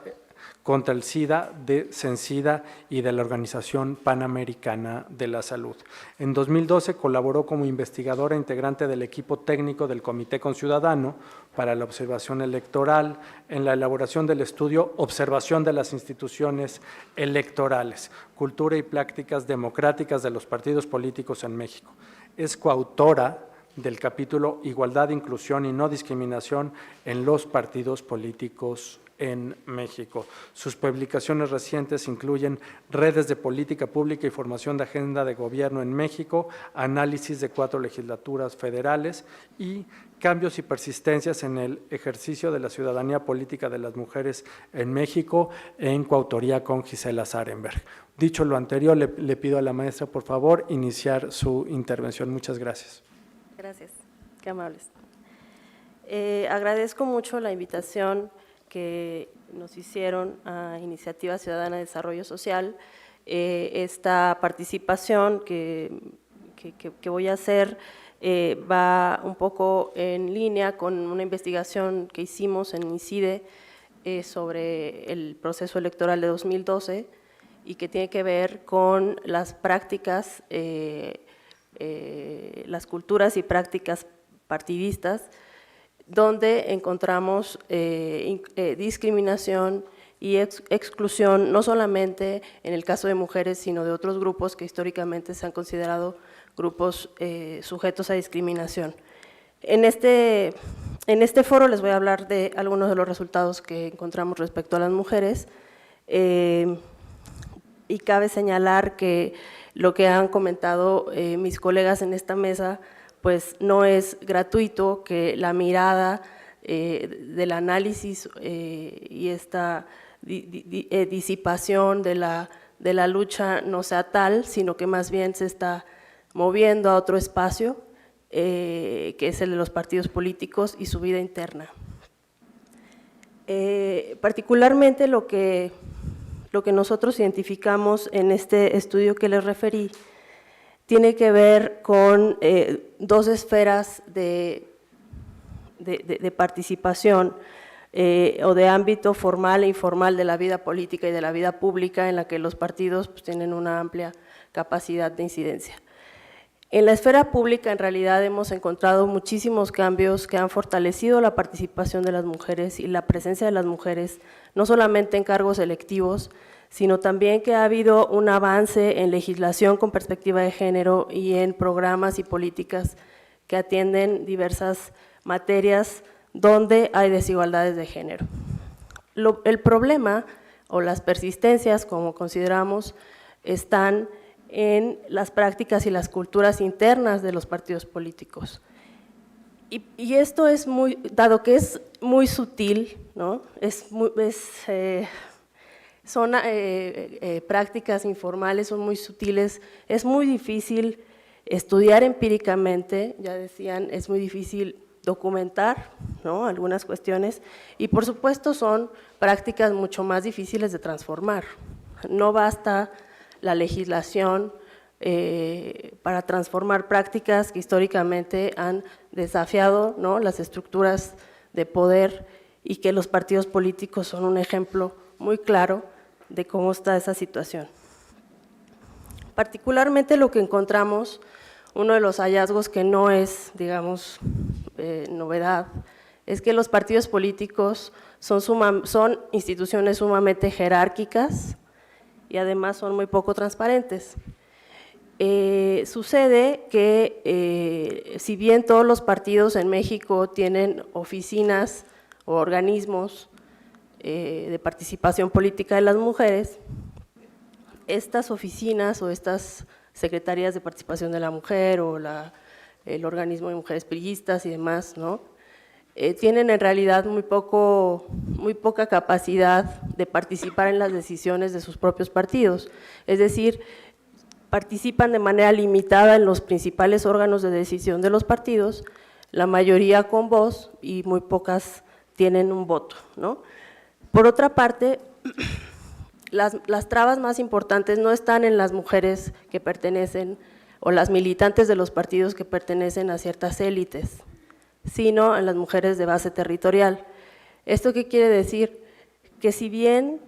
contra el SIDA, de CENSIDA y de la Organización Panamericana de la Salud. En 2012 colaboró como investigadora integrante del equipo técnico del Comité Conciudadano para la Observación Electoral en la elaboración del estudio Observación de las Instituciones Electorales, Cultura y Prácticas Democráticas de los Partidos Políticos en México. Es coautora del capítulo Igualdad, Inclusión y No Discriminación en los Partidos Políticos en México. Sus publicaciones recientes incluyen Redes de Política Pública y Formación de Agenda de Gobierno en México, Análisis de 4 legislaturas federales y Cambios y Persistencias en el Ejercicio de la Ciudadanía Política de las Mujeres en México, en coautoría con Gisela Zarenberg. Dicho lo anterior, le pido a la maestra, por favor, iniciar su intervención. Muchas gracias. Gracias, qué amables. Agradezco mucho la invitación que nos hicieron a Iniciativa Ciudadana de Desarrollo Social. Esta participación que voy a hacer va un poco en línea con una investigación que hicimos en INCIDE sobre el proceso electoral de 2012 y que tiene que ver con las prácticas, las culturas y prácticas partidistas donde encontramos discriminación y exclusión, no solamente en el caso de mujeres, sino de otros grupos que históricamente se han considerado grupos sujetos a discriminación. En este foro les voy a hablar de algunos de los resultados que encontramos respecto a las mujeres, y cabe señalar que lo que han comentado mis colegas en esta mesa, pues no es gratuito, que la mirada del análisis y esta disipación de la lucha no sea tal, sino que más bien se está moviendo a otro espacio, que es el de los partidos políticos y su vida interna. Particularmente lo que nosotros identificamos en este estudio que les referí tiene que ver con dos esferas de participación o de ámbito formal e informal de la vida política y de la vida pública, en la que los partidos pues, tienen una amplia capacidad de incidencia. En la esfera pública, en realidad, hemos encontrado muchísimos cambios que han fortalecido la participación de las mujeres y la presencia de las mujeres, no solamente en cargos electivos, sino también que ha habido un avance en legislación con perspectiva de género y en programas y políticas que atienden diversas materias donde hay desigualdades de género. El problema o las persistencias, como consideramos, están en las prácticas y las culturas internas de los partidos políticos. Y esto es dado que es muy sutil, ¿no? Son prácticas informales, son muy sutiles, es muy difícil estudiar empíricamente, ya decían, es muy difícil documentar, ¿no?, algunas cuestiones, y por supuesto son prácticas mucho más difíciles de transformar. No basta la legislación para transformar prácticas que históricamente han desafiado, ¿no?, las estructuras de poder, y que los partidos políticos son un ejemplo muy claro de cómo está esa situación. Particularmente lo que encontramos, uno de los hallazgos que no es, digamos, novedad, es que los partidos políticos son instituciones sumamente jerárquicas y además son muy poco transparentes. Sucede que si bien todos los partidos en México tienen oficinas o organismos de participación política de las mujeres, estas oficinas o estas secretarías de participación de la mujer o el organismo de mujeres priistas y demás, ¿no?, tienen en realidad muy poca capacidad de participar en las decisiones de sus propios partidos, es decir, participan de manera limitada en los principales órganos de decisión de los partidos, la mayoría con voz y muy pocas tienen un voto, ¿no? Por otra parte, las trabas más importantes no están en las mujeres que pertenecen o las militantes de los partidos que pertenecen a ciertas élites, sino en las mujeres de base territorial. ¿Esto qué quiere decir? Que si bien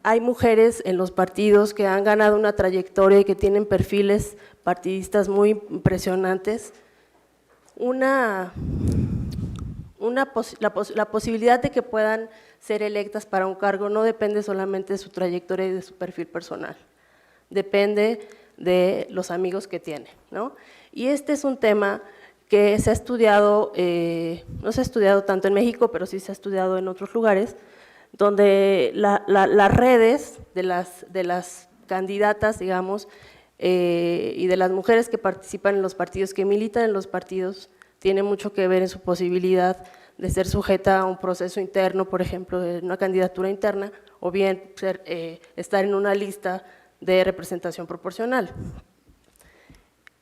hay mujeres en los partidos que han ganado una trayectoria y que tienen perfiles partidistas muy impresionantes, la posibilidad de que puedan ser electas para un cargo no depende solamente de su trayectoria y de su perfil personal, depende de los amigos que tiene, ¿no? Y este es un tema que se ha estudiado, no se ha estudiado tanto en México, pero sí se ha estudiado en otros lugares, donde las redes de las candidatas, digamos, y de las mujeres que participan en los partidos, que militan en los partidos, tiene mucho que ver en su posibilidad de ser sujeta a un proceso interno, por ejemplo, de una candidatura interna, o bien estar en una lista de representación proporcional.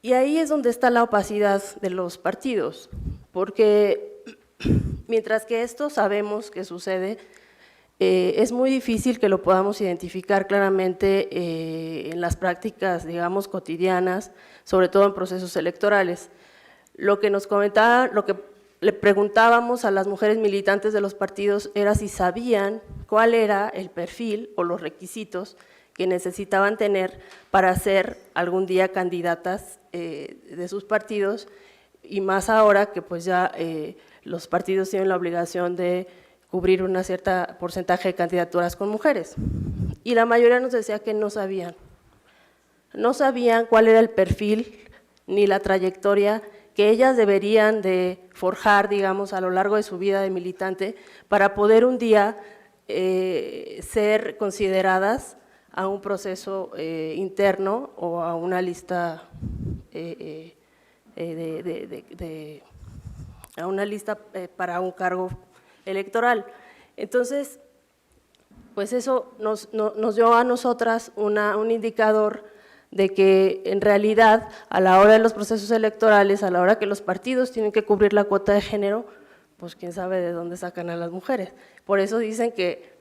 Y ahí es donde está la opacidad de los partidos, porque mientras que esto sabemos que sucede, es muy difícil que lo podamos identificar claramente en las prácticas, digamos, cotidianas, sobre todo en procesos electorales. Lo que nos comentaba, lo que le preguntábamos a las mujeres militantes de los partidos era si sabían cuál era el perfil o los requisitos que necesitaban tener para ser algún día candidatas de sus partidos, y más ahora que pues ya los partidos tienen la obligación de cubrir una cierta porcentaje de candidaturas con mujeres. Y la mayoría nos decía que no sabían cuál era el perfil ni la trayectoria que ellas deberían de forjar, digamos, a lo largo de su vida de militante para poder un día ser consideradas a un proceso interno o a una lista para un cargo electoral. Entonces, pues eso nos dio a nosotras un indicador de que en realidad a la hora de los procesos electorales, a la hora que los partidos tienen que cubrir la cuota de género, pues quién sabe de dónde sacan a las mujeres. Por eso dicen que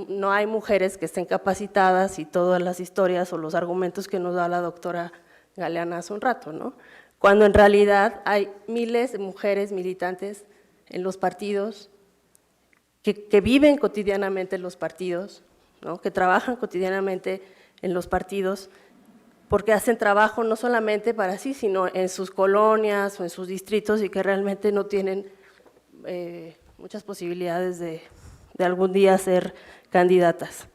no hay mujeres que estén capacitadas y todas las historias o los argumentos que nos da la doctora Galeana hace un rato, ¿no? Cuando en realidad hay miles de mujeres militantes en los partidos, que viven cotidianamente en los partidos, ¿no? Que trabajan cotidianamente en los partidos, porque hacen trabajo no solamente para sí, sino en sus colonias o en sus distritos y que realmente no tienen muchas posibilidades de algún día ser candidatas.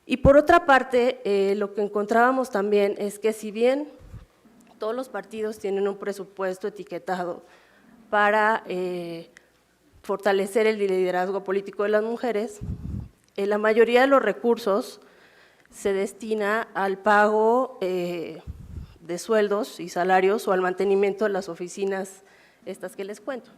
Y por otra parte, lo que encontrábamos también es que si bien todos los partidos tienen un presupuesto etiquetado para fortalecer el liderazgo político de las mujeres, la mayoría de los recursos se destina al pago de sueldos y salarios o al mantenimiento de las oficinas estas que les cuento.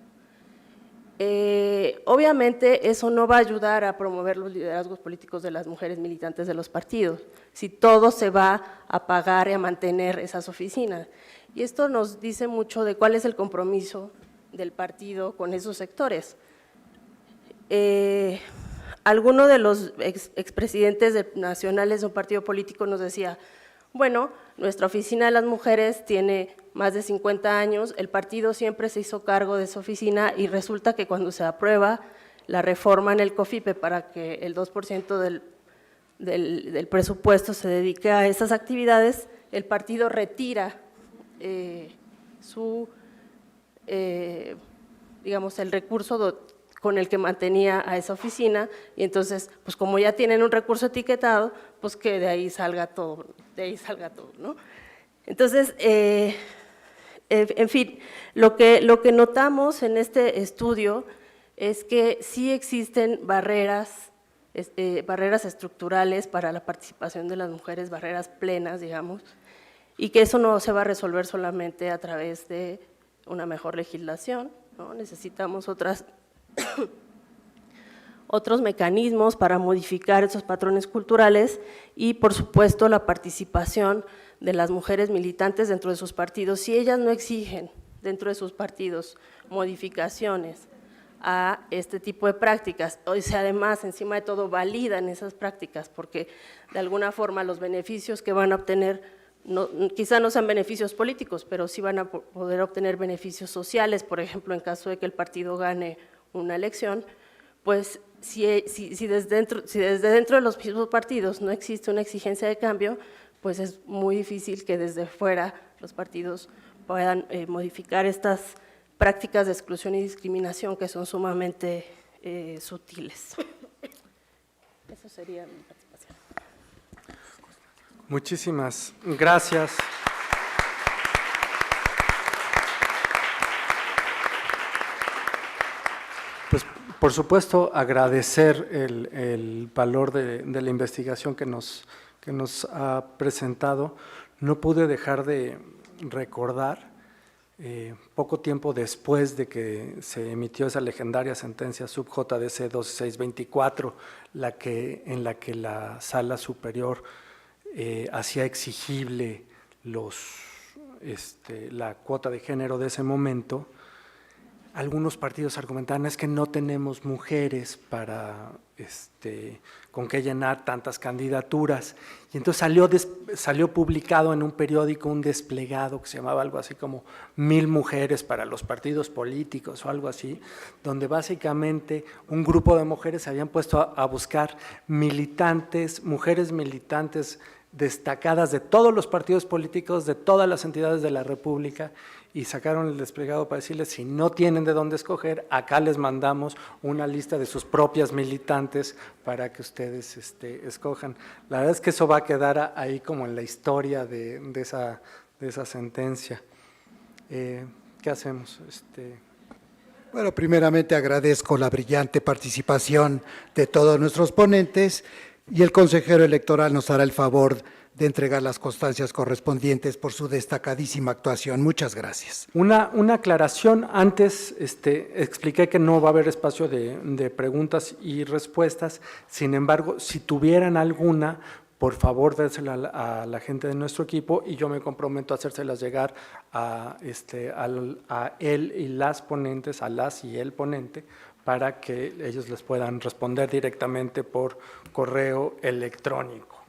Obviamente eso no va a ayudar a promover los liderazgos políticos de las mujeres militantes de los partidos, si todo se va a pagar y a mantener esas oficinas. Y esto nos dice mucho de cuál es el compromiso del partido con esos sectores. Alguno de los expresidentes nacionales de un partido político nos decía, bueno, nuestra oficina de las mujeres tiene más de 50 años, el partido siempre se hizo cargo de esa oficina y resulta que cuando se aprueba la reforma en el COFIPE para que el 2% del presupuesto se dedique a esas actividades, el partido retira digamos, el recurso con el que mantenía a esa oficina, y entonces, pues como ya tienen un recurso etiquetado, pues que de ahí salga todo, ¿no? Entonces, en fin, lo que notamos en este estudio es que sí existen barreras estructurales para la participación de las mujeres, barreras plenas, digamos, y que eso no se va a resolver solamente a través de una mejor legislación, ¿no? Necesitamos otros mecanismos para modificar esos patrones culturales y, por supuesto, la participación de las mujeres militantes dentro de sus partidos. Si ellas no exigen dentro de sus partidos modificaciones a este tipo de prácticas, o sea, además, encima de todo, validan esas prácticas, porque de alguna forma los beneficios que van a obtener, quizá no sean beneficios políticos, pero sí van a poder obtener beneficios sociales, por ejemplo, en caso de que el partido gane una elección, pues si desde dentro de los mismos partidos no existe una exigencia de cambio, pues es muy difícil que desde fuera los partidos puedan modificar estas prácticas de exclusión y discriminación que son sumamente sutiles. Eso sería mi participación. Muchísimas gracias. Pues, por supuesto, agradecer el valor de la investigación que nos ha presentado. No pude dejar de recordar, poco tiempo después de que se emitió esa legendaria sentencia sub JDC 12624, en la que la Sala Superior hacía exigible la cuota de género de ese momento, algunos partidos argumentaban es que no tenemos mujeres con que llenar tantas candidaturas, y entonces salió publicado en un periódico un desplegado que se llamaba algo así como 1000 mujeres para los partidos políticos o algo así, donde básicamente un grupo de mujeres se habían puesto a buscar mujeres militantes destacadas de todos los partidos políticos, de todas las entidades de la República, y sacaron el desplegado para decirles, si no tienen de dónde escoger, acá les mandamos una lista de sus propias militantes para que ustedes escojan. La verdad es que eso va a quedar ahí como en la historia de esa sentencia. ¿Qué hacemos? Bueno, primeramente agradezco la brillante participación de todos nuestros ponentes y el consejero electoral nos hará el favor de entregar las constancias correspondientes por su destacadísima actuación. Muchas gracias. Una aclaración, antes expliqué que no va a haber espacio de preguntas y respuestas, sin embargo, si tuvieran alguna, por favor, dérsela a la gente de nuestro equipo y yo me comprometo a hacérselas llegar a él y las ponentes, a las y el ponente, para que ellos les puedan responder directamente por correo electrónico.